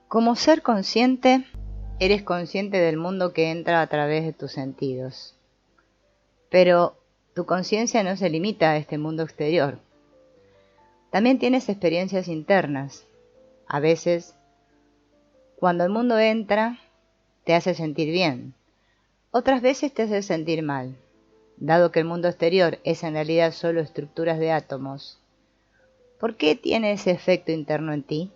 Como ser consciente, eres consciente del mundo que entra a través de tus sentidos. Pero tu conciencia no se limita a este mundo exterior. También tienes experiencias internas. A veces, cuando el mundo entra, te hace sentir bien. Otras veces te hace sentir mal. Dado que el mundo exterior es en realidad solo estructuras de átomos, ¿por qué tiene ese efecto interno en ti?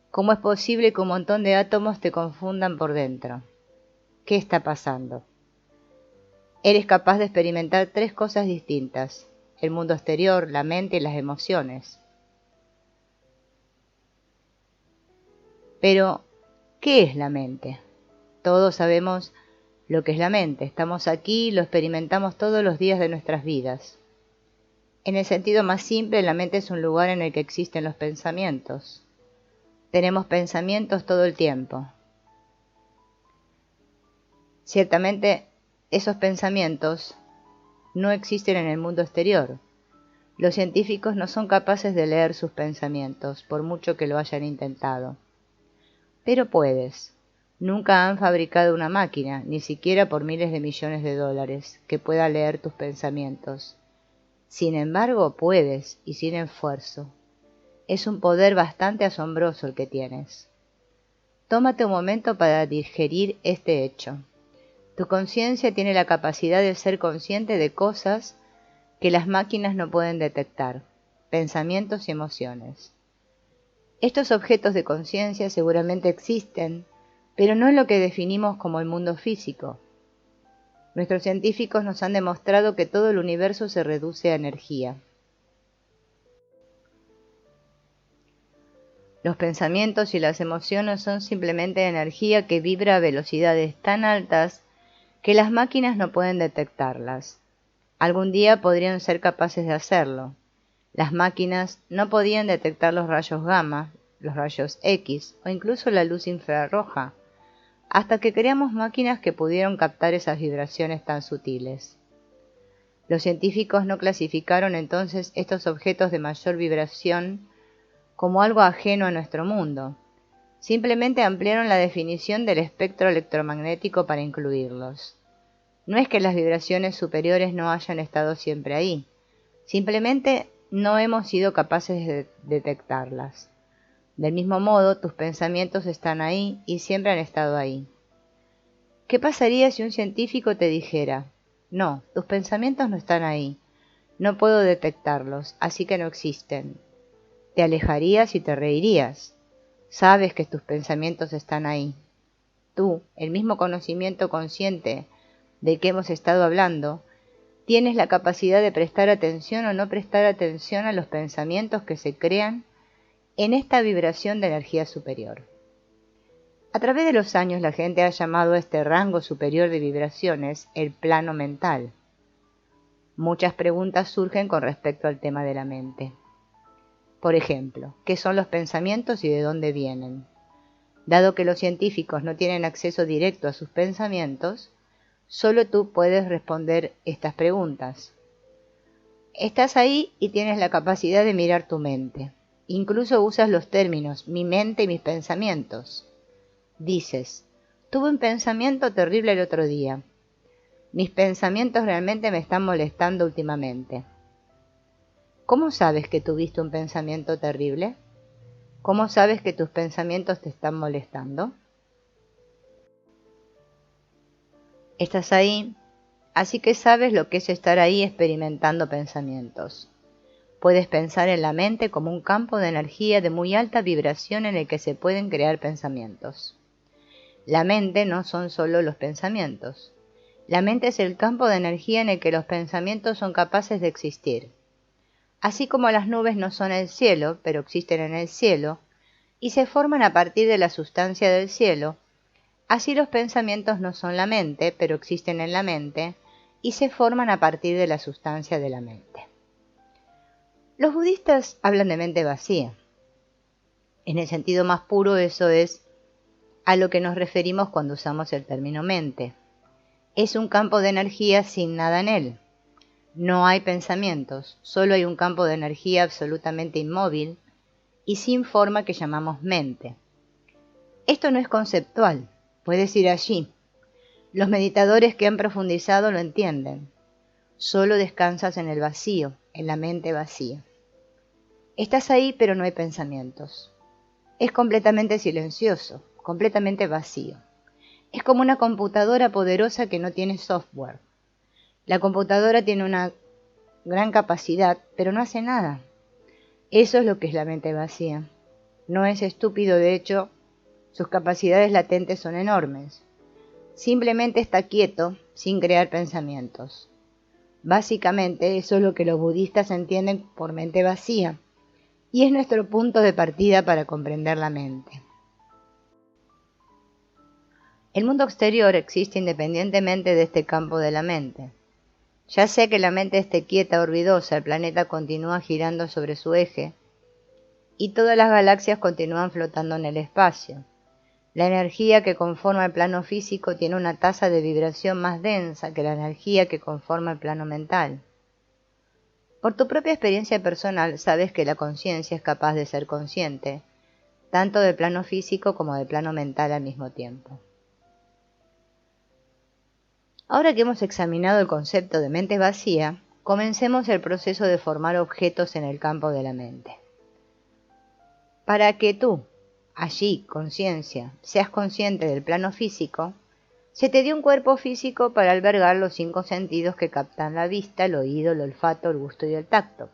¿Cómo es posible que un montón de átomos te confundan por dentro? ¿Qué está pasando? Eres capaz de experimentar tres cosas distintas: el mundo exterior, la mente y las emociones. Pero, ¿qué es la mente? Todos sabemos lo que es la mente. Estamos aquí y lo experimentamos todos los días de nuestras vidas. En el sentido más simple, la mente es un lugar en el que existen los pensamientos. Tenemos pensamientos todo el tiempo. Ciertamente, esos pensamientos no existen en el mundo exterior. Los científicos no son capaces de leer sus pensamientos, por mucho que lo hayan intentado. Pero puedes. Nunca han fabricado una máquina, ni siquiera por miles de millones de dólares, que pueda leer tus pensamientos. Sin embargo, puedes, y sin esfuerzo. Es un poder bastante asombroso el que tienes. Tómate un momento para digerir este hecho. Tu conciencia tiene la capacidad de ser consciente de cosas que las máquinas no pueden detectar, pensamientos y emociones. Estos objetos de conciencia seguramente existen, pero no es lo que definimos como el mundo físico. Nuestros científicos nos han demostrado que todo el universo se reduce a energía. Los pensamientos y las emociones son simplemente energía que vibra a velocidades tan altas que las máquinas no pueden detectarlas. Algún día podrían ser capaces de hacerlo. Las máquinas no podían detectar los rayos gamma, los rayos X o incluso la luz infrarroja, hasta que creamos máquinas que pudieron captar esas vibraciones tan sutiles. Los científicos no clasificaron entonces estos objetos de mayor vibración como algo ajeno a nuestro mundo. Simplemente ampliaron la definición del espectro electromagnético para incluirlos. No es que las vibraciones superiores no hayan estado siempre ahí, simplemente no hemos sido capaces de detectarlas. Del mismo modo, tus pensamientos están ahí y siempre han estado ahí. ¿Qué pasaría si un científico te dijera: no, tus pensamientos no están ahí, no puedo detectarlos, así que no existen? Te alejarías y te reirías. Sabes que tus pensamientos están ahí. Tú, el mismo conocimiento consciente de que hemos estado hablando, tienes la capacidad de prestar atención o no prestar atención a los pensamientos que se crean en esta vibración de energía superior. A través de los años la gente ha llamado a este rango superior de vibraciones el plano mental. Muchas preguntas surgen con respecto al tema de la mente. Por ejemplo, ¿qué son los pensamientos y de dónde vienen? Dado que los científicos no tienen acceso directo a sus pensamientos, solo tú puedes responder estas preguntas. Estás ahí y tienes la capacidad de mirar tu mente. Incluso usas los términos mi mente y mis pensamientos. Dices: tuve un pensamiento terrible el otro día. Mis pensamientos realmente me están molestando últimamente. ¿Cómo sabes que tuviste un pensamiento terrible? ¿Cómo sabes que tus pensamientos te están molestando? Estás ahí, así que sabes lo que es estar ahí experimentando pensamientos. Puedes pensar en la mente como un campo de energía de muy alta vibración en el que se pueden crear pensamientos. La mente no son solo los pensamientos. La mente es el campo de energía en el que los pensamientos son capaces de existir. Así como las nubes no son el cielo, pero existen en el cielo, y se forman a partir de la sustancia del cielo, así los pensamientos no son la mente, pero existen en la mente, y se forman a partir de la sustancia de la mente. Los budistas hablan de mente vacía. En el sentido más puro, eso es a lo que nos referimos cuando usamos el término mente. Es un campo de energía sin nada en él. No hay pensamientos, solo hay un campo de energía absolutamente inmóvil y sin forma que llamamos mente. Esto no es conceptual, puedes ir allí. Los meditadores que han profundizado lo entienden. Solo descansas en el vacío, en la mente vacía. Estás ahí, pero no hay pensamientos. Es completamente silencioso, completamente vacío. Es como una computadora poderosa que no tiene software. La computadora tiene una gran capacidad, pero no hace nada. Eso es lo que es la mente vacía. No es estúpido, de hecho, sus capacidades latentes son enormes. Simplemente está quieto, sin crear pensamientos. Básicamente, eso es lo que los budistas entienden por mente vacía, y es nuestro punto de partida para comprender la mente. El mundo exterior existe independientemente de este campo de la mente. Ya sea que la mente esté quieta o ruidosa, el planeta continúa girando sobre su eje, y todas las galaxias continúan flotando en el espacio. La energía que conforma el plano físico tiene una tasa de vibración más densa que la energía que conforma el plano mental. Por tu propia experiencia personal sabes que la conciencia es capaz de ser consciente, tanto del plano físico como del plano mental al mismo tiempo. Ahora que hemos examinado el concepto de mente vacía, comencemos el proceso de formar objetos en el campo de la mente. Para que tú, allí, conciencia, seas consciente del plano físico, se te dio un cuerpo físico para albergar los 5 sentidos que captan la vista, el oído, el olfato, el gusto y el tacto.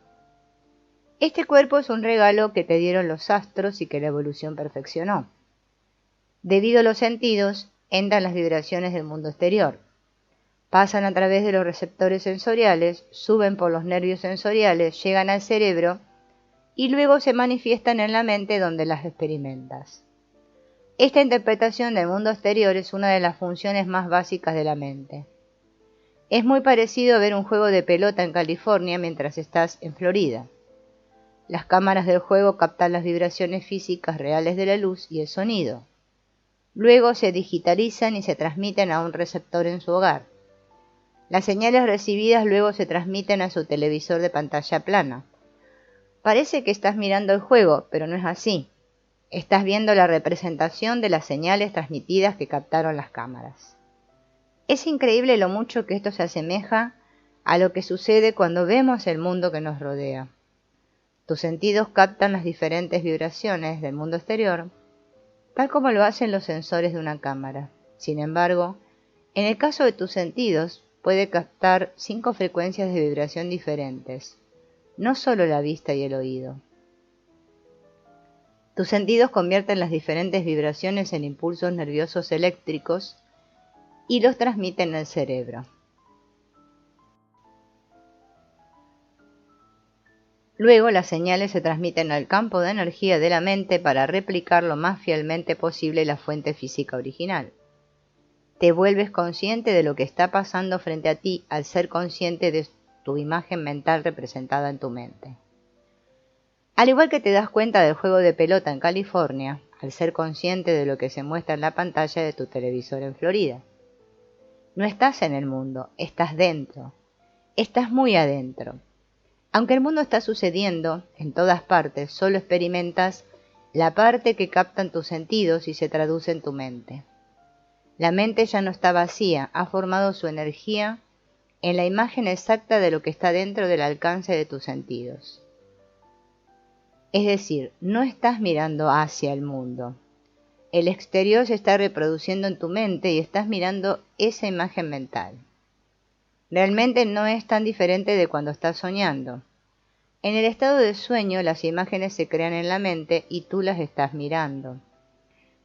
Este cuerpo es un regalo que te dieron los astros y que la evolución perfeccionó. Debido a los sentidos, entran las vibraciones del mundo exterior. Pasan a través de los receptores sensoriales, suben por los nervios sensoriales, llegan al cerebro y luego se manifiestan en la mente donde las experimentas. Esta interpretación del mundo exterior es una de las funciones más básicas de la mente. Es muy parecido a ver un juego de pelota en California mientras estás en Florida. Las cámaras del juego captan las vibraciones físicas reales de la luz y el sonido. Luego se digitalizan y se transmiten a un receptor en su hogar. Las señales recibidas luego se transmiten a su televisor de pantalla plana. Parece que estás mirando el juego, pero no es así. Estás viendo la representación de las señales transmitidas que captaron las cámaras. Es increíble lo mucho que esto se asemeja a lo que sucede cuando vemos el mundo que nos rodea. Tus sentidos captan las diferentes vibraciones del mundo exterior, tal como lo hacen los sensores de una cámara. Sin embargo, en el caso de tus sentidos, puede captar 5 frecuencias de vibración diferentes, no solo la vista y el oído. Tus sentidos convierten las diferentes vibraciones en impulsos nerviosos eléctricos y los transmiten al cerebro. Luego las señales se transmiten al campo de energía de la mente para replicar lo más fielmente posible la fuente física original. Te vuelves consciente de lo que está pasando frente a ti al ser consciente de tu imagen mental representada en tu mente. Al igual que te das cuenta del juego de pelota en California, al ser consciente de lo que se muestra en la pantalla de tu televisor en Florida. No estás en el mundo, estás dentro. Estás muy adentro. Aunque el mundo está sucediendo en todas partes, solo experimentas la parte que captan tus sentidos y se traduce en tu mente. La mente ya no está vacía, ha formado su energía en la imagen exacta de lo que está dentro del alcance de tus sentidos. Es decir, no estás mirando hacia el mundo. El exterior se está reproduciendo en tu mente y estás mirando esa imagen mental. Realmente no es tan diferente de cuando estás soñando. En el estado de sueño, las imágenes se crean en la mente y tú las estás mirando.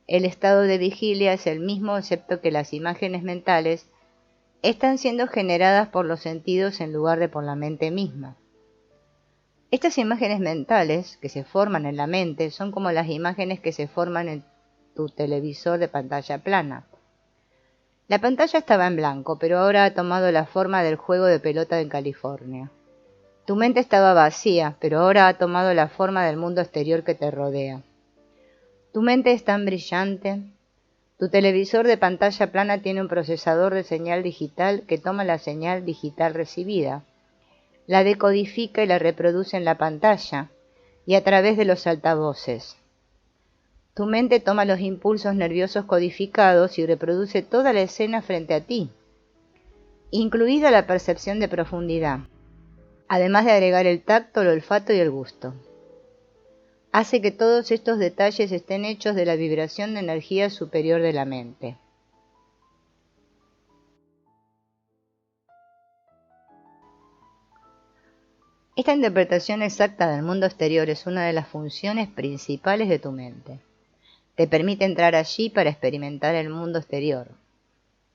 El estado de vigilia es el mismo, excepto que las imágenes mentales están siendo generadas por los sentidos en lugar de por la mente misma. Estas imágenes mentales que se forman en la mente son como las imágenes que se forman en tu televisor de pantalla plana. La pantalla estaba en blanco, pero ahora ha tomado la forma del juego de pelota en California. Tu mente estaba vacía, pero ahora ha tomado la forma del mundo exterior que te rodea. Tu mente es tan brillante. Tu televisor de pantalla plana tiene un procesador de señal digital que toma la señal digital recibida, la decodifica y la reproduce en la pantalla y a través de los altavoces. Tu mente toma los impulsos nerviosos codificados y reproduce toda la escena frente a ti, incluida la percepción de profundidad, además de agregar el tacto, el olfato y el gusto. Hace que todos estos detalles estén hechos de la vibración de energía superior de la mente. Esta interpretación exacta del mundo exterior es una de las funciones principales de tu mente. Te permite entrar allí para experimentar el mundo exterior.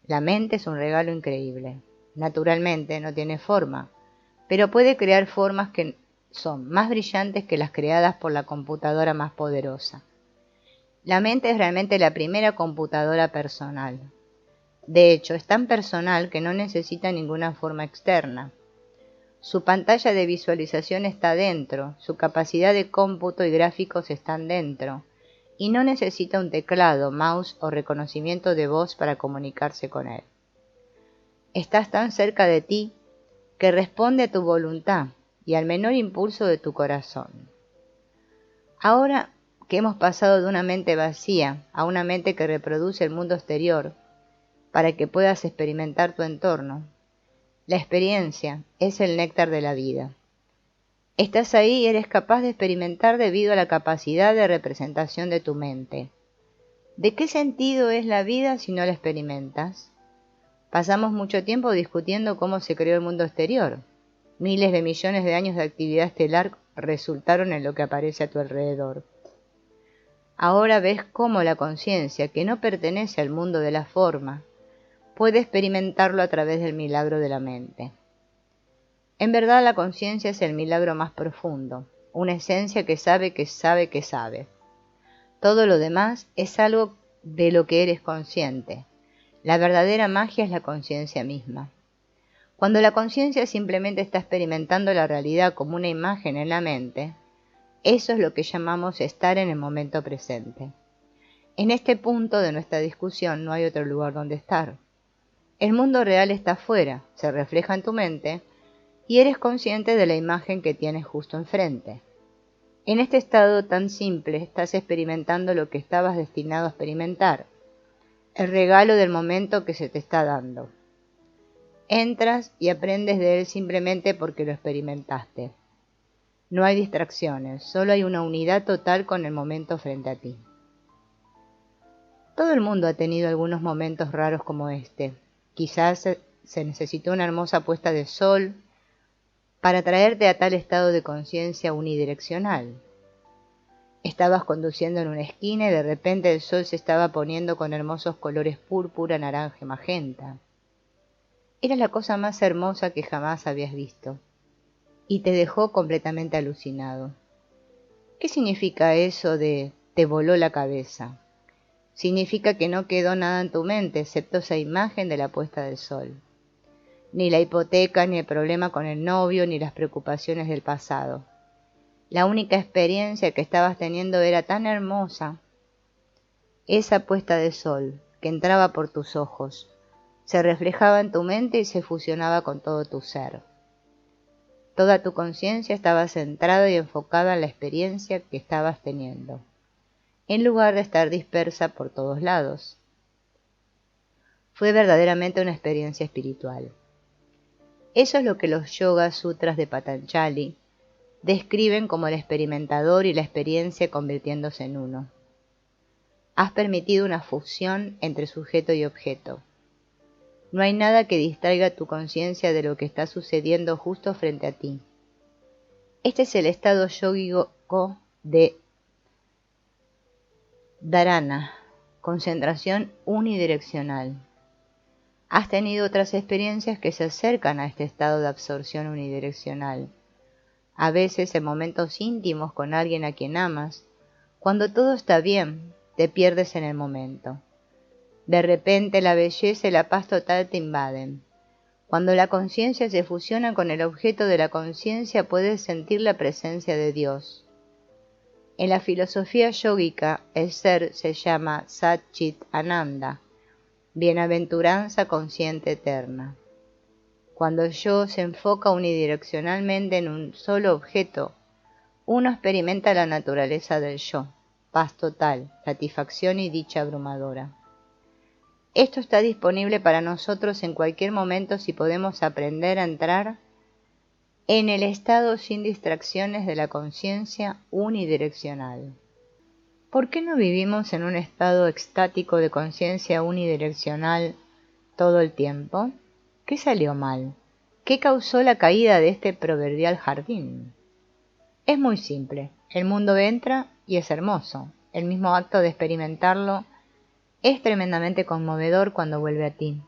La mente es un regalo increíble. Naturalmente no tiene forma, pero puede crear formas que son más brillantes que las creadas por la computadora más poderosa. La mente es realmente la primera computadora personal. De hecho, es tan personal que no necesita ninguna forma externa. Su pantalla de visualización está dentro, su capacidad de cómputo y gráficos están dentro, y no necesita un teclado, mouse o reconocimiento de voz para comunicarse con él. Estás tan cerca de ti que responde a tu voluntad y al menor impulso de tu corazón. Ahora que hemos pasado de una mente vacía a una mente que reproduce el mundo exterior para que puedas experimentar tu entorno, la experiencia es el néctar de la vida. Estás ahí y eres capaz de experimentar debido a la capacidad de representación de tu mente. ¿De qué sentido es la vida si no la experimentas? Pasamos mucho tiempo discutiendo cómo se creó el mundo exterior. Miles de millones de años de actividad estelar resultaron en lo que aparece a tu alrededor. Ahora ves cómo la conciencia, que no pertenece al mundo de la forma, puede experimentarlo a través del milagro de la mente. En verdad, la conciencia es el milagro más profundo, una esencia que sabe que sabe que sabe. Todo lo demás es algo de lo que eres consciente. La verdadera magia es la conciencia misma. Cuando la conciencia simplemente está experimentando la realidad como una imagen en la mente, eso es lo que llamamos estar en el momento presente. En este punto de nuestra discusión no hay otro lugar donde estar. El mundo real está afuera, se refleja en tu mente, y eres consciente de la imagen que tienes justo enfrente. En este estado tan simple estás experimentando lo que estabas destinado a experimentar, el regalo del momento que se te está dando. Entras y aprendes de él simplemente porque lo experimentaste. No hay distracciones, solo hay una unidad total con el momento frente a ti. Todo el mundo ha tenido algunos momentos raros como este. Quizás se necesitó una hermosa puesta de sol para traerte a tal estado de conciencia unidireccional. Estabas conduciendo en una esquina y de repente el sol se estaba poniendo con hermosos colores púrpura, naranja y magenta. Era la cosa más hermosa que jamás habías visto, y te dejó completamente alucinado. ¿Qué significa eso de te voló la cabeza? Significa que no quedó nada en tu mente excepto esa imagen de la puesta del sol. Ni la hipoteca, ni el problema con el novio, ni las preocupaciones del pasado. La única experiencia que estabas teniendo era tan hermosa. Esa puesta de sol que entraba por tus ojos, se reflejaba en tu mente y se fusionaba con todo tu ser. Toda tu conciencia estaba centrada y enfocada en la experiencia que estabas teniendo, en lugar de estar dispersa por todos lados. Fue verdaderamente una experiencia espiritual. Eso es lo que los Yoga Sutras de Patanjali describen como el experimentador y la experiencia convirtiéndose en uno. Has permitido una fusión entre sujeto y objeto. No hay nada que distraiga tu conciencia de lo que está sucediendo justo frente a ti. Este es el estado yógico de dharana, concentración unidireccional. Has tenido otras experiencias que se acercan a este estado de absorción unidireccional. A veces en momentos íntimos con alguien a quien amas, cuando todo está bien, te pierdes en el momento. De repente la belleza y la paz total te invaden. Cuando la conciencia se fusiona con el objeto de la conciencia, puedes sentir la presencia de Dios. En la filosofía yógica, el ser se llama Sat Chit Ananda, bienaventuranza consciente eterna. Cuando el yo se enfoca unidireccionalmente en un solo objeto, uno experimenta la naturaleza del yo. paz total, satisfacción y dicha abrumadora. Esto está disponible para nosotros en cualquier momento si podemos aprender a entrar en el estado sin distracciones de la conciencia unidireccional. ¿Por qué no vivimos en un estado extático de conciencia unidireccional todo el tiempo? ¿Qué salió mal? ¿Qué causó la caída de este proverbial jardín? Es muy simple. El mundo entra y es hermoso. El mismo acto de experimentarlo es tremendamente conmovedor cuando vuelve a ti.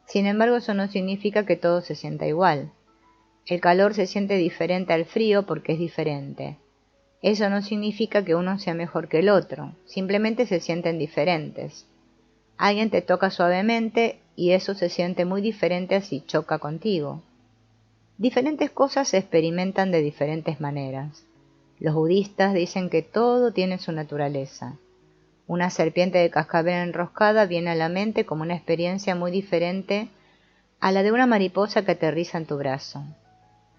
Sin embargo, eso no significa que todo se sienta igual. El calor se siente diferente al frío porque es diferente. Eso no significa que uno sea mejor que el otro, simplemente se sienten diferentes. Alguien te toca suavemente y eso se siente muy diferente a si choca contigo. Diferentes cosas se experimentan de diferentes maneras. Los budistas dicen que todo tiene su naturaleza. Una serpiente de cascabel enroscada viene a la mente como una experiencia muy diferente a la de una mariposa que aterriza en tu brazo.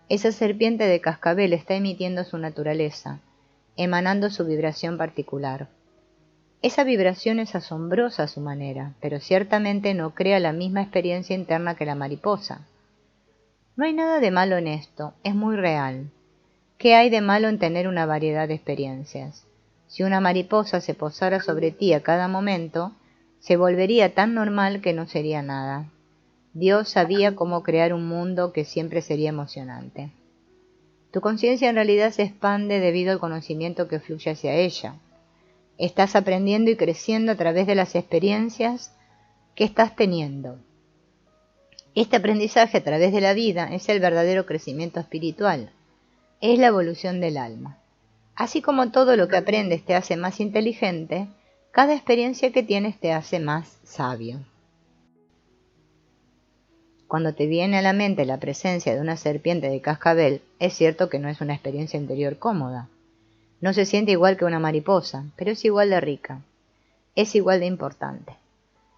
Esa serpiente de cascabel está emitiendo su naturaleza, emanando su vibración particular. Esa vibración es asombrosa a su manera, pero ciertamente no crea la misma experiencia interna que la mariposa. No hay nada de malo en esto, es muy real. ¿Qué hay de malo en tener una variedad de experiencias? Si una mariposa se posara sobre ti a cada momento, se volvería tan normal que no sería nada. Dios sabía cómo crear un mundo que siempre sería emocionante. Tu conciencia en realidad se expande debido al conocimiento que fluye hacia ella. Estás aprendiendo y creciendo a través de las experiencias que estás teniendo. Este aprendizaje a través de la vida es el verdadero crecimiento espiritual. Es la evolución del alma. Así como todo lo que aprendes te hace más inteligente, cada experiencia que tienes te hace más sabio. Cuando te viene a la mente la presencia de una serpiente de cascabel, es cierto que no es una experiencia interior cómoda. No se siente igual que una mariposa, pero es igual de rica. Es igual de importante.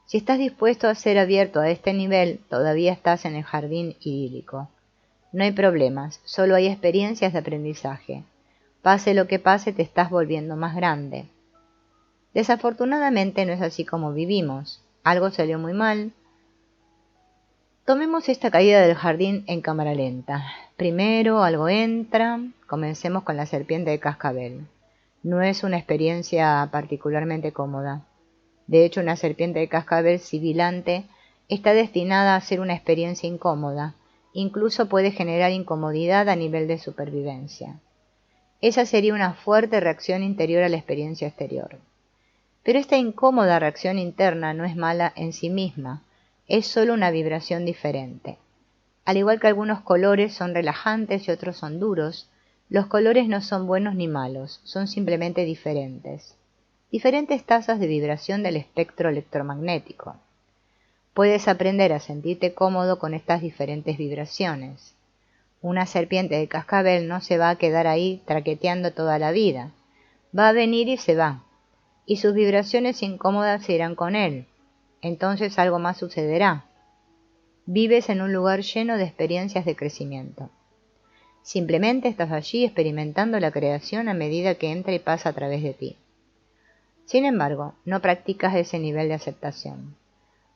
Si estás dispuesto a ser abierto a este nivel, todavía estás en el jardín idílico. No hay problemas, solo hay experiencias de aprendizaje. Pase lo que pase, te estás volviendo más grande. Desafortunadamente no es así como vivimos. Algo salió muy mal. Tomemos esta caída del jardín en cámara lenta. Primero algo entra, comencemos con la serpiente de cascabel. No es una experiencia particularmente cómoda. De hecho, una serpiente de cascabel sibilante está destinada a ser una experiencia incómoda, incluso puede generar incomodidad a nivel de supervivencia. Esa sería una fuerte reacción interior a la experiencia exterior. Pero esta incómoda reacción interna no es mala en sí misma, es solo una vibración diferente. Al igual que algunos colores son relajantes y otros son duros, los colores no son buenos ni malos, son simplemente diferentes. Diferentes tasas de vibración del espectro electromagnético. Puedes aprender a sentirte cómodo con estas diferentes vibraciones. Una serpiente de cascabel no se va a quedar ahí traqueteando toda la vida. Va a venir y se va, y sus vibraciones incómodas se irán con él. Entonces algo más sucederá. Vives en un lugar lleno de experiencias de crecimiento. Simplemente estás allí experimentando la creación a medida que entra y pasa a través de ti. Sin embargo, no practicas ese nivel de aceptación.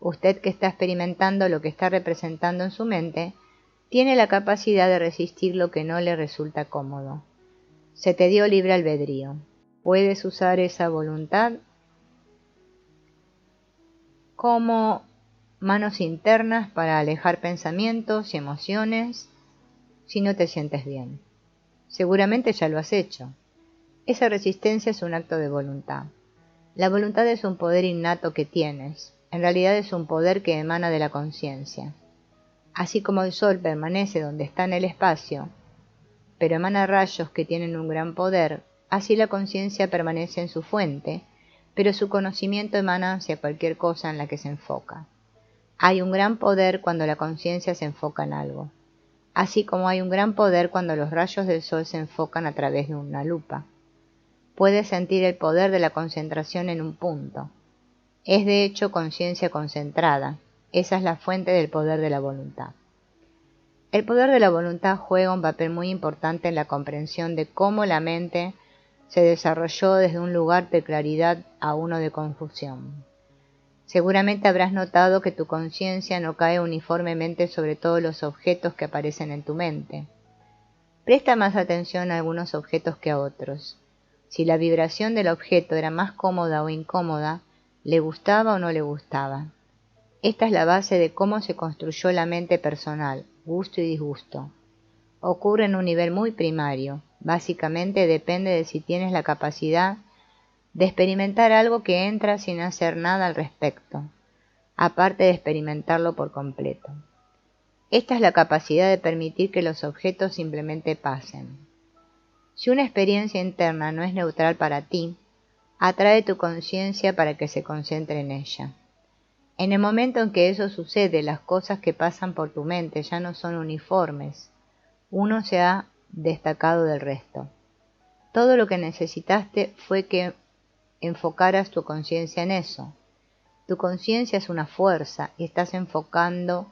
Usted que está experimentando lo que está representando en su mente, tiene la capacidad de resistir lo que no le resulta cómodo. Se te dio libre albedrío. Puedes usar esa voluntad como manos internas para alejar pensamientos y emociones si no te sientes bien. Seguramente ya lo has hecho. Esa resistencia es un acto de voluntad. La voluntad es un poder innato que tienes. En realidad es un poder que emana de la conciencia. Así como el sol permanece donde está en el espacio, pero emana rayos que tienen un gran poder, así la conciencia permanece en su fuente, pero su conocimiento emana hacia cualquier cosa en la que se enfoca. Hay un gran poder cuando la conciencia se enfoca en algo, así como hay un gran poder cuando los rayos del sol se enfocan a través de una lupa. Puedes sentir el poder de la concentración en un punto. Es de hecho conciencia concentrada. Esa es la fuente del poder de la voluntad. El poder de la voluntad juega un papel muy importante en la comprensión de cómo la mente se desarrolló desde un lugar de claridad a uno de confusión. Seguramente habrás notado que tu conciencia no cae uniformemente sobre todos los objetos que aparecen en tu mente. Presta más atención a algunos objetos que a otros. Si la vibración del objeto era más cómoda o incómoda, le gustaba o no le gustaba. Esta es la base de cómo se construyó la mente personal, gusto y disgusto. Ocurre en un nivel muy primario. Básicamente depende de si tienes la capacidad de experimentar algo que entra sin hacer nada al respecto, aparte de experimentarlo por completo. Esta es la capacidad de permitir que los objetos simplemente pasen. Si una experiencia interna no es neutral para ti, atrae tu conciencia para que se concentre en ella. En el momento en que eso sucede, las cosas que pasan por tu mente ya no son uniformes. Uno se ha destacado del resto. Todo lo que necesitaste fue que enfocaras tu conciencia en eso. Tu conciencia es una fuerza y estás enfocando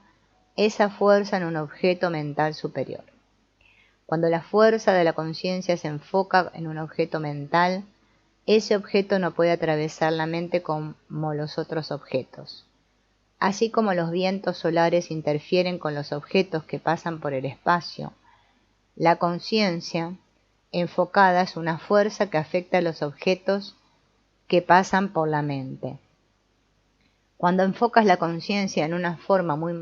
esa fuerza en un objeto mental superior. Cuando la fuerza de la conciencia se enfoca en un objeto mental, ese objeto no puede atravesar la mente como los otros objetos. Así como los vientos solares interfieren con los objetos que pasan por el espacio, la conciencia enfocada es una fuerza que afecta a los objetos que pasan por la mente. Cuando enfocas la conciencia en una forma muy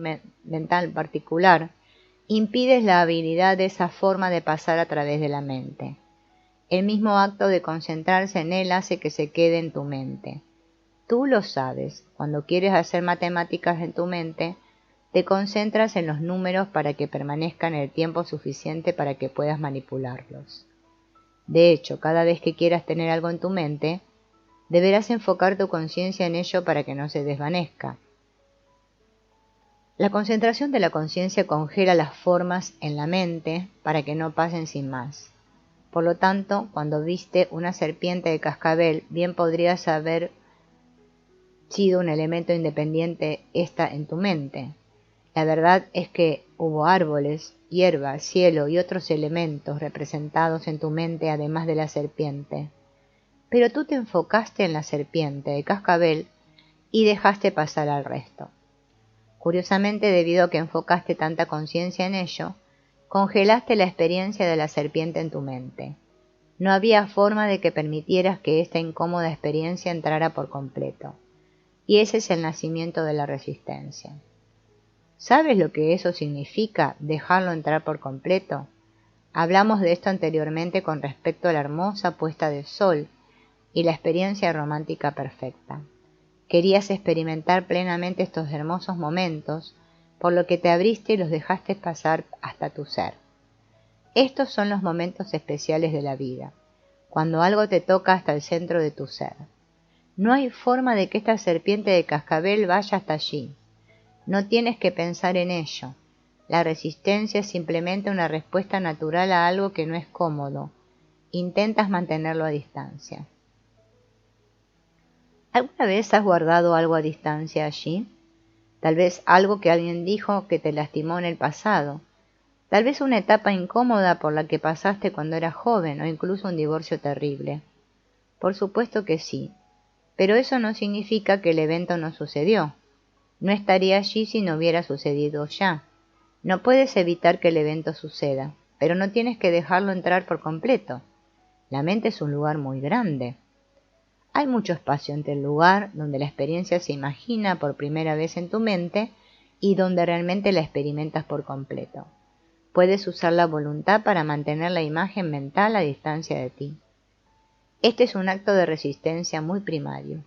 mental particular, impides la habilidad de esa forma de pasar a través de la mente. El mismo acto de concentrarse en él hace que se quede en tu mente. Tú lo sabes, cuando quieres hacer matemáticas en tu mente, te concentras en los números para que permanezcan el tiempo suficiente para que puedas manipularlos. De hecho, cada vez que quieras tener algo en tu mente, deberás enfocar tu conciencia en ello para que no se desvanezca. La concentración de la conciencia congela las formas en la mente para que no pasen sin más. Por lo tanto, cuando viste una serpiente de cascabel, bien podrías haber sido un elemento independiente esta en tu mente. La verdad es que hubo árboles, hierba, cielo y otros elementos representados en tu mente además de la serpiente. Pero tú te enfocaste en la serpiente de cascabel y dejaste pasar al resto. Curiosamente, debido a que enfocaste tanta conciencia en ello, congelaste la experiencia de la serpiente en tu mente. No había forma de que permitieras que esta incómoda experiencia entrara por completo. Y ese es el nacimiento de la resistencia. ¿Sabes lo que eso significa, dejarlo entrar por completo? Hablamos de esto anteriormente con respecto a la hermosa puesta de sol y la experiencia romántica perfecta. Querías experimentar plenamente estos hermosos momentos, por lo que te abriste y los dejaste pasar hasta tu ser. Estos son los momentos especiales de la vida, cuando algo te toca hasta el centro de tu ser. No hay forma de que esta serpiente de cascabel vaya hasta allí. No tienes que pensar en ello. La resistencia es simplemente una respuesta natural a algo que no es cómodo. Intentas mantenerlo a distancia. ¿Alguna vez has guardado algo a distancia allí? Tal vez algo que alguien dijo que te lastimó en el pasado. Tal vez una etapa incómoda por la que pasaste cuando eras joven o incluso un divorcio terrible. Por supuesto que sí. Pero eso no significa que el evento no sucedió. No estaría allí si no hubiera sucedido ya. No puedes evitar que el evento suceda, pero no tienes que dejarlo entrar por completo. La mente es un lugar muy grande. Hay mucho espacio entre el lugar donde la experiencia se imagina por primera vez en tu mente y donde realmente la experimentas por completo. Puedes usar la voluntad para mantener la imagen mental a distancia de ti. Este es un acto de resistencia muy primario.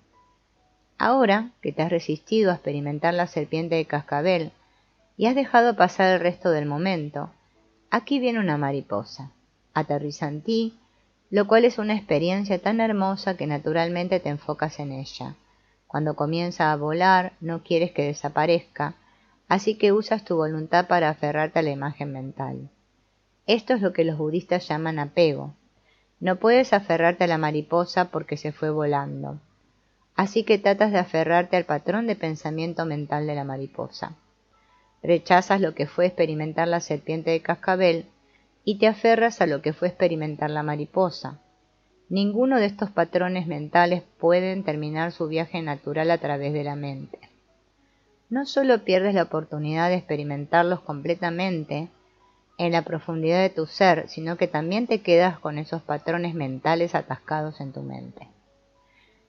Ahora que te has resistido a experimentar la serpiente de cascabel y has dejado pasar el resto del momento, aquí viene una mariposa. Aterriza en ti, lo cual es una experiencia tan hermosa que naturalmente te enfocas en ella. Cuando comienza a volar, no quieres que desaparezca, así que usas tu voluntad para aferrarte a la imagen mental. Esto es lo que los budistas llaman apego. No puedes aferrarte a la mariposa porque se fue volando. Así que tratas de aferrarte al patrón de pensamiento mental de la mariposa. Rechazas lo que fue experimentar la serpiente de cascabel y te aferras a lo que fue experimentar la mariposa. Ninguno de estos patrones mentales pueden terminar su viaje natural a través de la mente. No solo pierdes la oportunidad de experimentarlos completamente en la profundidad de tu ser, sino que también te quedas con esos patrones mentales atascados en tu mente.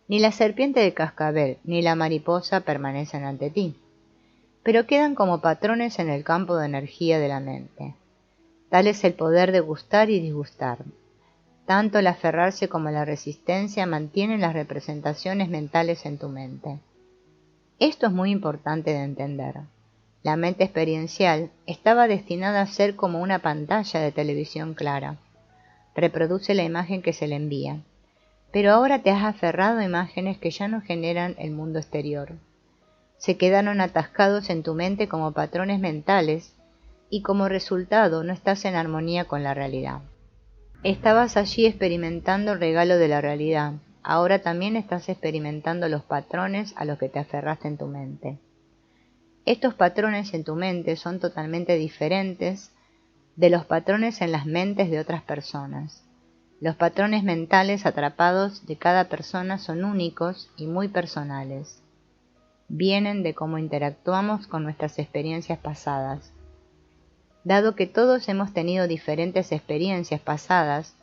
Ni la serpiente de cascabel ni la mariposa permanecen ante ti, pero quedan como patrones en el campo de energía de la mente. Tal es el poder de gustar y disgustar. Tanto el aferrarse como la resistencia mantienen las representaciones mentales en tu mente. Esto es muy importante de entender. La mente experiencial estaba destinada a ser como una pantalla de televisión clara. Reproduce la imagen que se le envía. Pero ahora te has aferrado a imágenes que ya no generan el mundo exterior. Se quedaron atascados en tu mente como patrones mentales y como resultado no estás en armonía con la realidad. Estabas allí experimentando el regalo de la realidad. Ahora también estás experimentando los patrones a los que te aferraste en tu mente. Estos patrones en tu mente son totalmente diferentes de los patrones en las mentes de otras personas. Los patrones mentales atrapados de cada persona son únicos y muy personales. Vienen de cómo interactuamos con nuestras experiencias pasadas. Dado que todos hemos tenido diferentes experiencias pasadas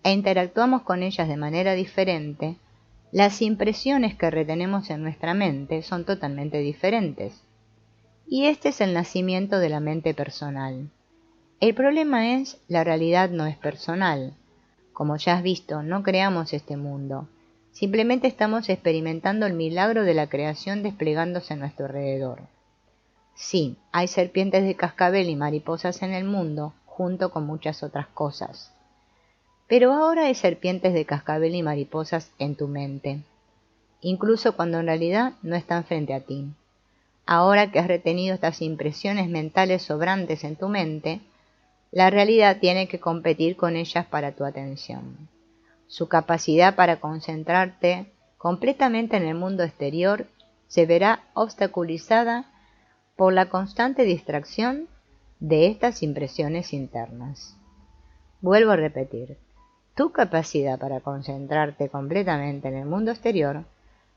e interactuamos con ellas de manera diferente, las impresiones que retenemos en nuestra mente son totalmente diferentes. Y este es el nacimiento de la mente personal. El problema es, la realidad no es personal. Como ya has visto, no creamos este mundo. Simplemente estamos experimentando el milagro de la creación desplegándose a nuestro alrededor. Sí, hay serpientes de cascabel y mariposas en el mundo, junto con muchas otras cosas. Pero ahora hay serpientes de cascabel y mariposas en tu mente, incluso cuando en realidad no están frente a ti. Ahora que has retenido estas impresiones mentales sobrantes en tu mente, la realidad tiene que competir con ellas para tu atención. Su capacidad para concentrarte completamente en el mundo exterior se verá obstaculizada por la constante distracción de estas impresiones internas. Vuelvo a repetir, tu capacidad para concentrarte completamente en el mundo exterior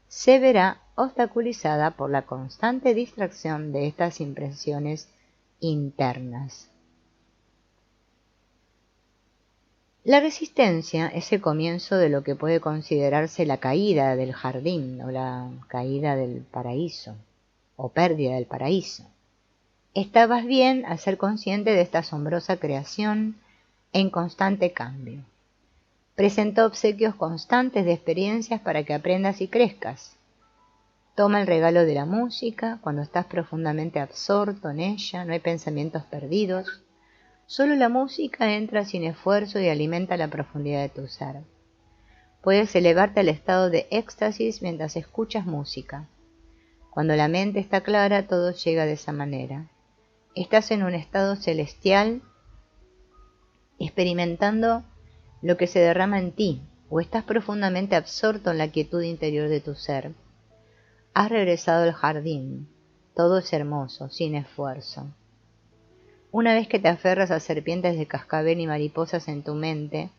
se verá obstaculizada por la constante distracción de estas impresiones internas. La resistencia es el comienzo de lo que puede considerarse la caída del jardín o la caída del paraíso o pérdida del paraíso. Estabas bien al ser consciente de esta asombrosa creación en constante cambio. Presentó obsequios constantes de experiencias para que aprendas y crezcas. Toma el regalo de la música cuando estás profundamente absorto en ella, no hay pensamientos perdidos. Solo la música entra sin esfuerzo y alimenta la profundidad de tu ser. Puedes elevarte al estado de éxtasis mientras escuchas música. Cuando la mente está clara, todo llega de esa manera. Estás en un estado celestial, experimentando lo que se derrama en ti, o estás profundamente absorto en la quietud interior de tu ser. Has regresado al jardín. Todo es hermoso, sin esfuerzo. Una vez que te aferras a serpientes de cascabel y mariposas en tu mente,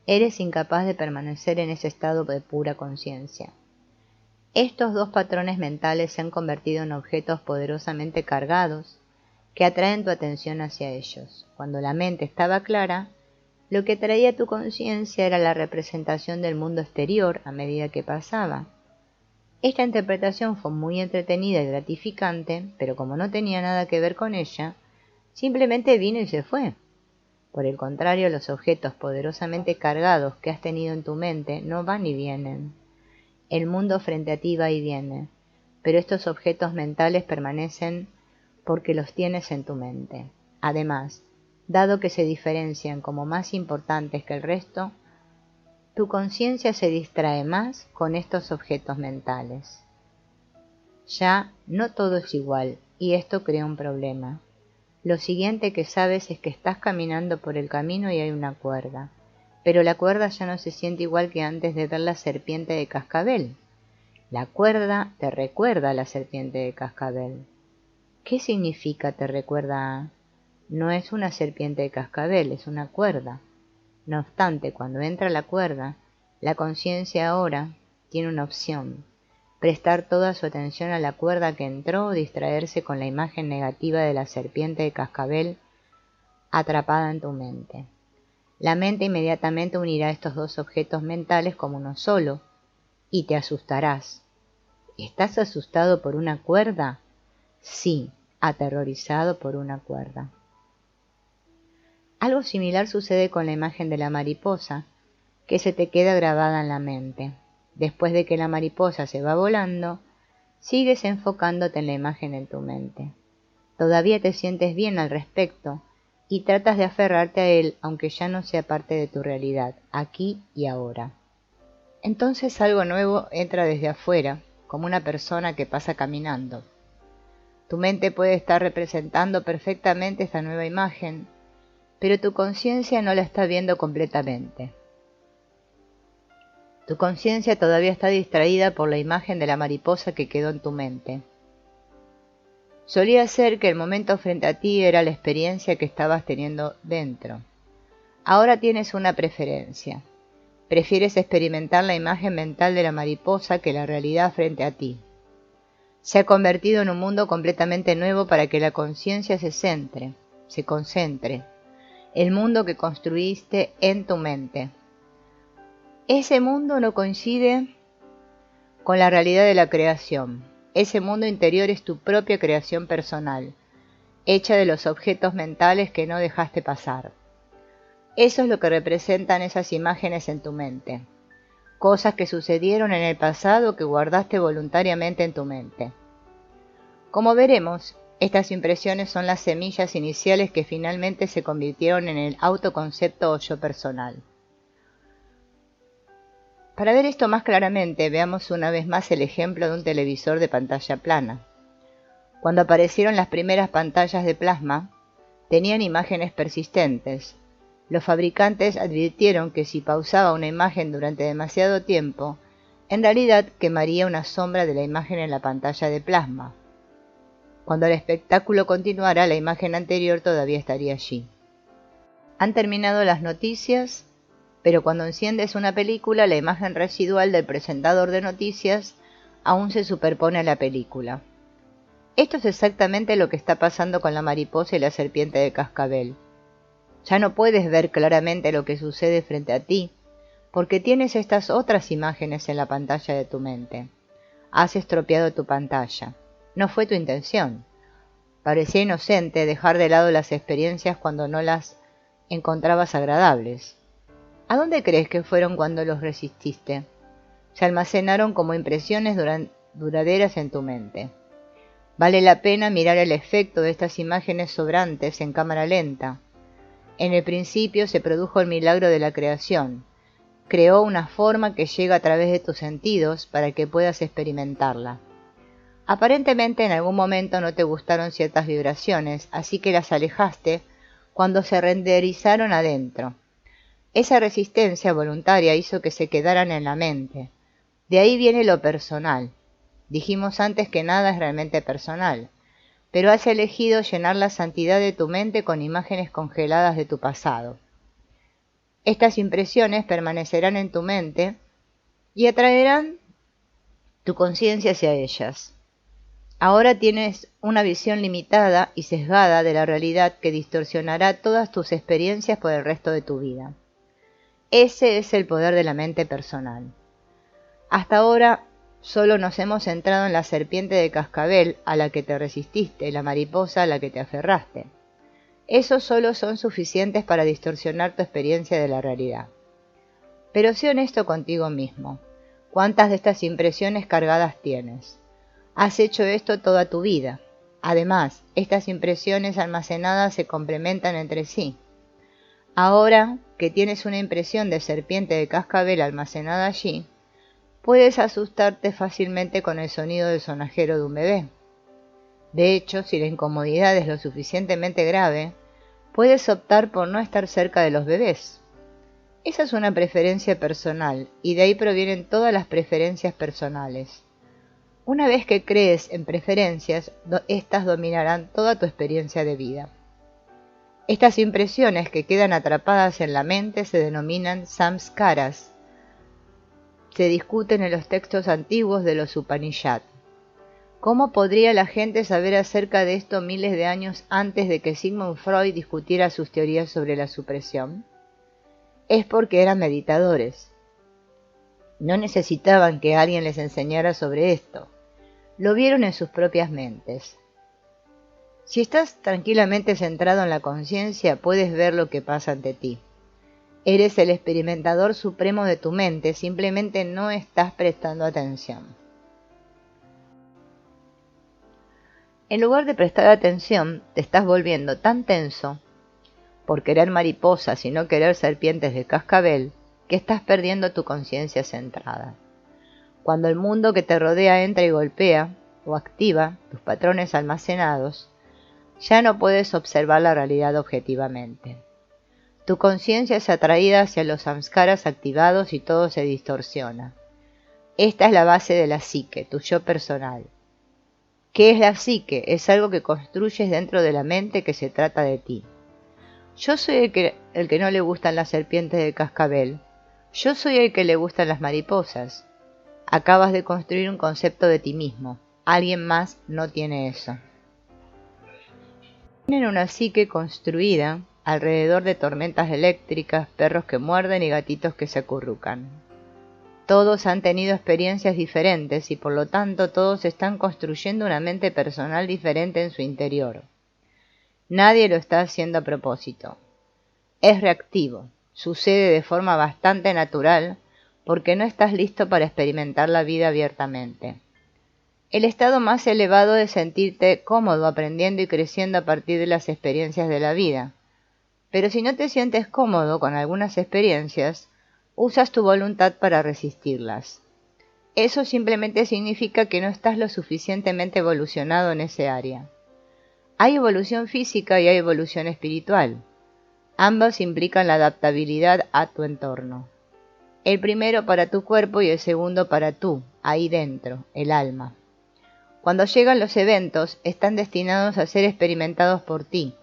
eres incapaz de permanecer en ese estado de pura conciencia. Estos dos patrones mentales se han convertido en objetos poderosamente cargados que atraen tu atención hacia ellos. Cuando la mente estaba clara, lo que traía tu conciencia era la representación del mundo exterior a medida que pasaba. Esta interpretación fue muy entretenida y gratificante, pero como no tenía nada que ver con ella, simplemente vino y se fue. Por el contrario, los objetos poderosamente cargados que has tenido en tu mente no van y vienen. El mundo frente a ti va y viene, pero estos objetos mentales permanecen porque los tienes en tu mente. Además, dado que se diferencian como más importantes que el resto, tu conciencia se distrae más con estos objetos mentales. Ya no todo es igual, y esto crea un problema. Lo siguiente que sabes es que estás caminando por el camino y hay una cuerda, pero la cuerda ya no se siente igual que antes de ver la serpiente de cascabel. La cuerda te recuerda a la serpiente de cascabel. ¿Qué significa te recuerda a? No es una serpiente de cascabel, es una cuerda. No obstante, cuando entra la cuerda, La conciencia ahora tiene una opción: prestar toda su atención a la cuerda que entró o distraerse con la imagen negativa de la serpiente de cascabel atrapada en tu mente. La mente inmediatamente unirá estos dos objetos mentales como uno solo y te asustarás. ¿Estás asustado por una cuerda? Sí, aterrorizado por una cuerda. Algo similar sucede con la imagen de la mariposa, que se te queda grabada en la mente. Después de que la mariposa se va volando, sigues enfocándote en la imagen en tu mente. Todavía te sientes bien al respecto y tratas de aferrarte a él aunque ya no sea parte de tu realidad, aquí y ahora. Entonces algo nuevo entra desde afuera, como una persona que pasa caminando. Tu mente puede estar representando perfectamente esta nueva imagen, pero tu conciencia no la está viendo completamente. Tu conciencia todavía está distraída por la imagen de la mariposa que quedó en tu mente. Solía ser que el momento frente a ti era la experiencia que estabas teniendo dentro. Ahora tienes una preferencia. Prefieres experimentar la imagen mental de la mariposa que la realidad frente a ti. Se ha convertido en un mundo completamente nuevo para que la conciencia se concentre. El mundo que construiste en tu mente. Ese mundo no coincide con la realidad de la creación. Ese mundo interior es tu propia creación personal, hecha de los objetos mentales que no dejaste pasar. Eso es lo que representan esas imágenes en tu mente. Cosas que sucedieron en el pasado que guardaste voluntariamente en tu mente. Como veremos, estas impresiones son las semillas iniciales que finalmente se convirtieron en el autoconcepto o yo personal. Para ver esto más claramente, veamos una vez más el ejemplo de un televisor de pantalla plana. Cuando aparecieron las primeras pantallas de plasma, tenían imágenes persistentes. Los fabricantes advirtieron que si pausaba una imagen durante demasiado tiempo, en realidad quemaría una sombra de la imagen en la pantalla de plasma. Cuando el espectáculo continuara, la imagen anterior todavía estaría allí. Han terminado las noticias, pero cuando enciendes una película, la imagen residual del presentador de noticias aún se superpone a la película. Esto es exactamente lo que está pasando con la mariposa y la serpiente de cascabel. Ya no puedes ver claramente lo que sucede frente a ti, porque tienes estas otras imágenes en la pantalla de tu mente. Has estropeado tu pantalla. No fue tu intención. Parecía inocente dejar de lado las experiencias cuando no las encontrabas agradables. ¿A dónde crees que fueron cuando los resististe? Se almacenaron como impresiones duraderas en tu mente. Vale la pena mirar el efecto de estas imágenes sobrantes en cámara lenta. En el principio se produjo el milagro de la creación. Creó una forma que llega a través de tus sentidos para que puedas experimentarla. Aparentemente en algún momento no te gustaron ciertas vibraciones, así que las alejaste cuando se renderizaron adentro. Esa resistencia voluntaria hizo que se quedaran en la mente. De ahí viene lo personal. Dijimos antes que nada es realmente personal, pero has elegido llenar la santidad de tu mente con imágenes congeladas de tu pasado. Estas impresiones permanecerán en tu mente y atraerán tu conciencia hacia ellas. Ahora tienes una visión limitada y sesgada de la realidad que distorsionará todas tus experiencias por el resto de tu vida. Ese es el poder de la mente personal. Hasta ahora solo nos hemos centrado en la serpiente de cascabel a la que te resististe y la mariposa a la que te aferraste. Esos solo son suficientes para distorsionar tu experiencia de la realidad. Pero sé honesto contigo mismo. ¿Cuántas de estas impresiones cargadas tienes? Has hecho esto toda tu vida. Además, estas impresiones almacenadas se complementan entre sí. Ahora que tienes una impresión de serpiente de cascabel almacenada allí, puedes asustarte fácilmente con el sonido del sonajero de un bebé. De hecho, si la incomodidad es lo suficientemente grave, puedes optar por no estar cerca de los bebés. Esa es una preferencia personal, y de ahí provienen todas las preferencias personales. Una vez que crees en preferencias, estas dominarán toda tu experiencia de vida. Estas impresiones que quedan atrapadas en la mente se denominan samskaras. se discuten en los textos antiguos de los Upanishad. ¿Cómo podría la gente saber acerca de esto miles de años antes de que Sigmund Freud discutiera sus teorías sobre la supresión? Es porque eran meditadores. No necesitaban que alguien les enseñara sobre esto. Lo vieron en sus propias mentes. Si estás tranquilamente centrado en la conciencia, puedes ver lo que pasa ante ti. Eres el experimentador supremo de tu mente, simplemente no estás prestando atención. En lugar de prestar atención, te estás volviendo tan tenso por querer mariposas y no querer serpientes de cascabel, que estás perdiendo tu conciencia centrada. Cuando el mundo que te rodea entra y golpea o activa tus patrones almacenados, ya no puedes observar la realidad objetivamente. Tu conciencia es atraída hacia los samskaras activados y todo se distorsiona. Esta es la base de la psique, tu yo personal. ¿Qué es la psique? Es algo que construyes dentro de la mente que se trata de ti. Yo soy el que no le gustan las serpientes de cascabel. Yo soy el que le gustan las mariposas. Acabas de construir un concepto de ti mismo. Alguien más no tiene eso. Tienen una psique construida alrededor de tormentas eléctricas, perros que muerden y gatitos que se acurrucan. Todos han tenido experiencias diferentes y por lo tanto todos están construyendo una mente personal diferente en su interior. Nadie lo está haciendo a propósito. Es reactivo, sucede de forma bastante natural porque no estás listo para experimentar la vida abiertamente. El estado más elevado es sentirte cómodo aprendiendo y creciendo a partir de las experiencias de la vida. Pero si no te sientes cómodo con algunas experiencias, usas tu voluntad para resistirlas. Eso simplemente significa que no estás lo suficientemente evolucionado en ese área. Hay evolución física y hay evolución espiritual. Ambas implican la adaptabilidad a tu entorno. El primero para tu cuerpo y el segundo para tú, ahí dentro, el alma. Cuando llegan los eventos, están destinados a ser experimentados por ti.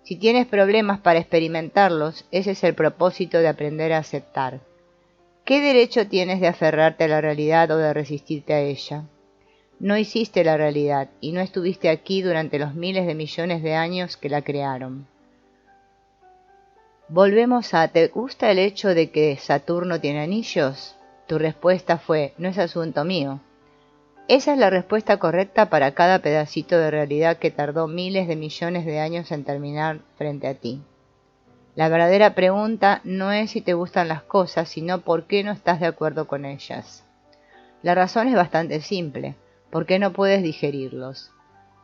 Si tienes problemas para experimentarlos, ese es el propósito de aprender a aceptar. ¿Qué derecho tienes de aferrarte a la realidad o de resistirte a ella? No hiciste la realidad y no estuviste aquí durante los miles de millones de años que la crearon. Volvemos a ¿te gusta el hecho de que Saturno tiene anillos? Tu respuesta fue, no es asunto mío. Esa es la respuesta correcta para cada pedacito de realidad que tardó miles de millones de años en terminar frente a ti. La verdadera pregunta no es si te gustan las cosas, sino por qué no estás de acuerdo con ellas. La razón es bastante simple, ¿por qué no puedes digerirlos?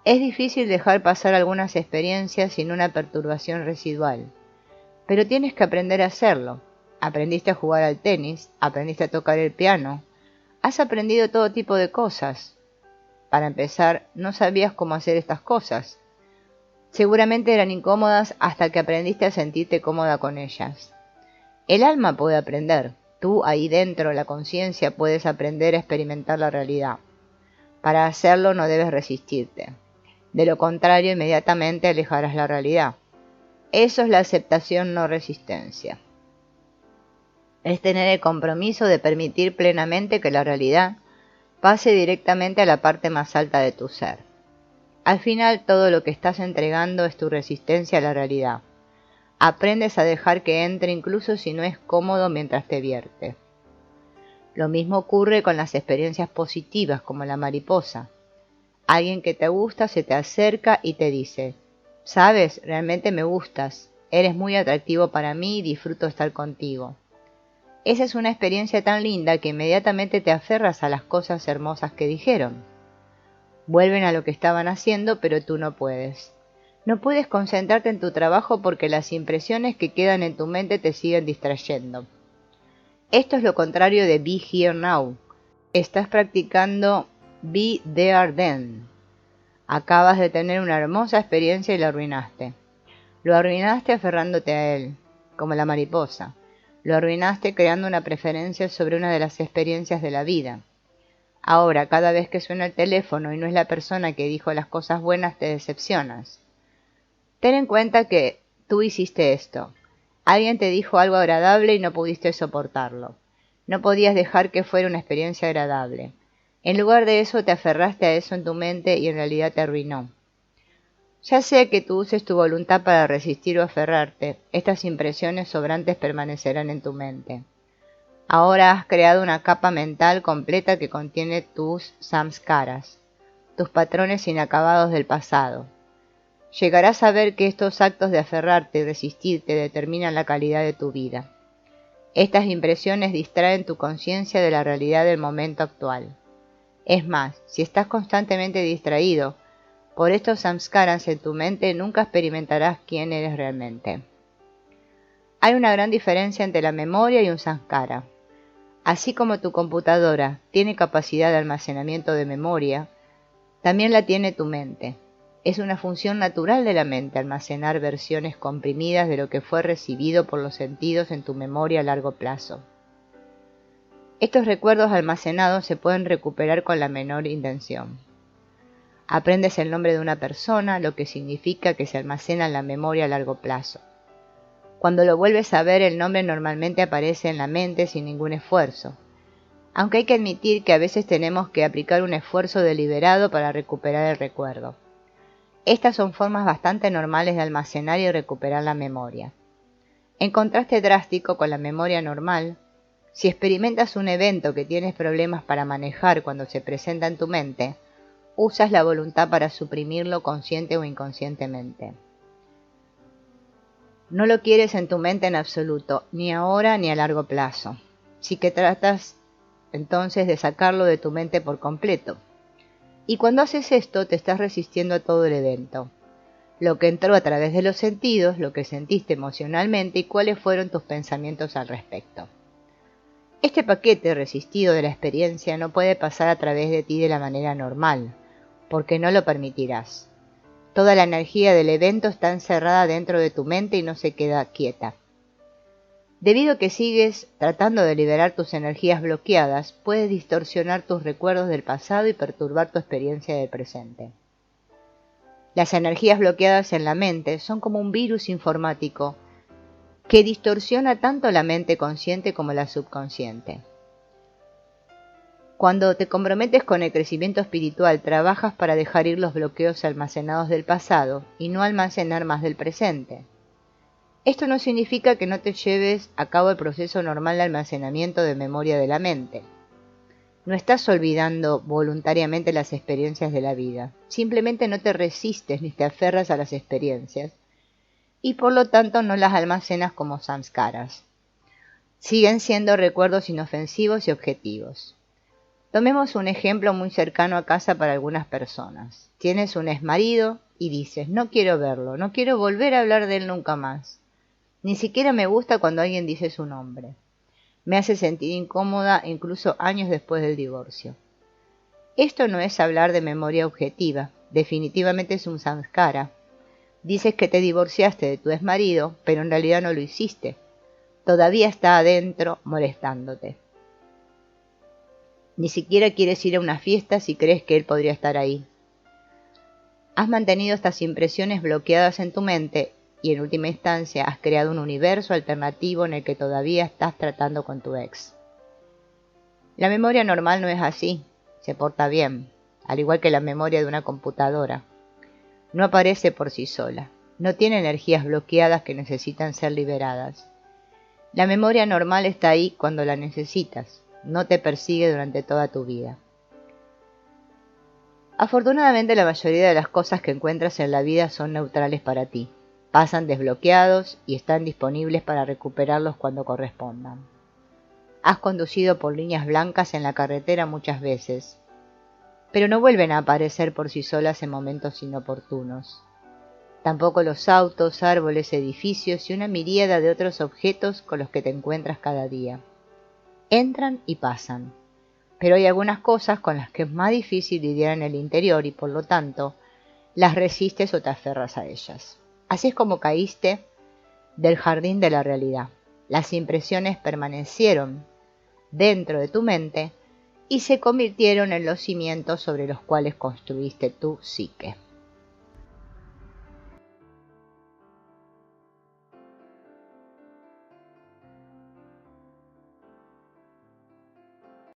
Es difícil dejar pasar algunas experiencias sin una perturbación residual, pero tienes que aprender a hacerlo. Aprendiste a jugar al tenis, aprendiste a tocar el piano, has aprendido todo tipo de cosas. Para empezar, no sabías cómo hacer estas cosas. Seguramente eran incómodas hasta que aprendiste a sentirte cómoda con ellas. El alma puede aprender. Tú, ahí dentro, la conciencia, puedes aprender a experimentar la realidad. Para hacerlo no debes resistirte. De lo contrario, inmediatamente alejarás la realidad. Eso es la aceptación, no resistencia. Es tener el compromiso de permitir plenamente que la realidad pase directamente a la parte más alta de tu ser. Al final, todo lo que estás entregando es tu resistencia a la realidad. Aprendes a dejar que entre incluso si no es cómodo mientras te vierte. Lo mismo ocurre con las experiencias positivas como la mariposa. Alguien que te gusta se te acerca y te dice, «Sabes, realmente me gustas, eres muy atractivo para mí y disfruto estar contigo». Esa es una experiencia tan linda que inmediatamente te aferras a las cosas hermosas que dijeron. Vuelven a lo que estaban haciendo, pero tú no puedes. No puedes concentrarte en tu trabajo porque las impresiones que quedan en tu mente te siguen distrayendo. Esto es lo contrario de Be Here Now. Estás practicando Be There Then. Acabas de tener una hermosa experiencia y la arruinaste. Lo arruinaste aferrándote a él, como la mariposa. Lo arruinaste creando una preferencia sobre una de las experiencias de la vida. Ahora, cada vez que suena el teléfono y no es la persona que dijo las cosas buenas, te decepcionas. Ten en cuenta que tú hiciste esto. Alguien te dijo algo agradable y no pudiste soportarlo. No podías dejar que fuera una experiencia agradable. En lugar de eso, te aferraste a eso en tu mente y en realidad te arruinó. Ya sea que tú uses tu voluntad para resistir o aferrarte, estas impresiones sobrantes permanecerán en tu mente. Ahora has creado una capa mental completa que contiene tus samskaras, tus patrones inacabados del pasado. Llegarás a ver que estos actos de aferrarte y resistirte determinan la calidad de tu vida. Estas impresiones distraen tu conciencia de la realidad del momento actual. Es más, si estás constantemente distraído por estos samskaras en tu mente, nunca experimentarás quién eres realmente. Hay una gran diferencia entre la memoria y un samskara. Así como tu computadora tiene capacidad de almacenamiento de memoria, también la tiene tu mente. Es una función natural de la mente almacenar versiones comprimidas de lo que fue recibido por los sentidos en tu memoria a largo plazo. Estos recuerdos almacenados se pueden recuperar con la menor intención. Aprendes el nombre de una persona, lo que significa que se almacena en la memoria a largo plazo. Cuando lo vuelves a ver, el nombre normalmente aparece en la mente sin ningún esfuerzo. Aunque hay que admitir que a veces tenemos que aplicar un esfuerzo deliberado para recuperar el recuerdo. Estas son formas bastante normales de almacenar y recuperar la memoria. En contraste drástico con la memoria normal, si experimentas un evento que tienes problemas para manejar cuando se presenta en tu mente, usas la voluntad para suprimirlo consciente o inconscientemente. No lo quieres en tu mente en absoluto, ni ahora ni a largo plazo. Sí que tratas entonces de sacarlo de tu mente por completo. Y cuando haces esto, te estás resistiendo a todo el evento. Lo que entró a través de los sentidos, lo que sentiste emocionalmente y cuáles fueron tus pensamientos al respecto. Este paquete resistido de la experiencia no puede pasar a través de ti de la manera normal, porque no lo permitirás. Toda la energía del evento está encerrada dentro de tu mente y no se queda quieta. Debido a que sigues tratando de liberar tus energías bloqueadas, puedes distorsionar tus recuerdos del pasado y perturbar tu experiencia del presente. Las energías bloqueadas en la mente son como un virus informático que distorsiona tanto la mente consciente como la subconsciente. Cuando te comprometes con el crecimiento espiritual, trabajas para dejar ir los bloqueos almacenados del pasado y no almacenar más del presente. Esto no significa que no te lleves a cabo el proceso normal de almacenamiento de memoria de la mente. No estás olvidando voluntariamente las experiencias de la vida, simplemente no te resistes ni te aferras a las experiencias y por lo tanto no las almacenas como samskaras. Siguen siendo recuerdos inofensivos y objetivos. Tomemos un ejemplo muy cercano a casa para algunas personas. Tienes un exmarido y dices, no quiero verlo, no quiero volver a hablar de él nunca más. Ni siquiera me gusta cuando alguien dice su nombre. Me hace sentir incómoda incluso años después del divorcio. Esto no es hablar de memoria objetiva, definitivamente es un samskara. Dices que te divorciaste de tu exmarido, pero en realidad no lo hiciste. Todavía está adentro molestándote. Ni siquiera quieres ir a una fiesta si crees que él podría estar ahí. Has mantenido estas impresiones bloqueadas en tu mente y en última instancia has creado un universo alternativo en el que todavía estás tratando con tu ex. La memoria normal no es así, se porta bien, al igual que la memoria de una computadora. No aparece por sí sola, no tiene energías bloqueadas que necesitan ser liberadas. La memoria normal está ahí cuando la necesitas. No te persigue durante toda tu vida. Afortunadamente la mayoría de las cosas que encuentras en la vida son neutrales para ti. Pasan desbloqueados y están disponibles para recuperarlos cuando correspondan. Has conducido por líneas blancas en la carretera muchas veces, pero no vuelven a aparecer por sí solas en momentos inoportunos. Tampoco los autos, árboles, edificios y una miríada de otros objetos con los que te encuentras cada día. Entran y pasan, pero hay algunas cosas con las que es más difícil lidiar en el interior y por lo tanto las resistes o te aferras a ellas. Así es como caíste del jardín de la realidad. Las impresiones permanecieron dentro de tu mente y se convirtieron en los cimientos sobre los cuales construiste tu psique.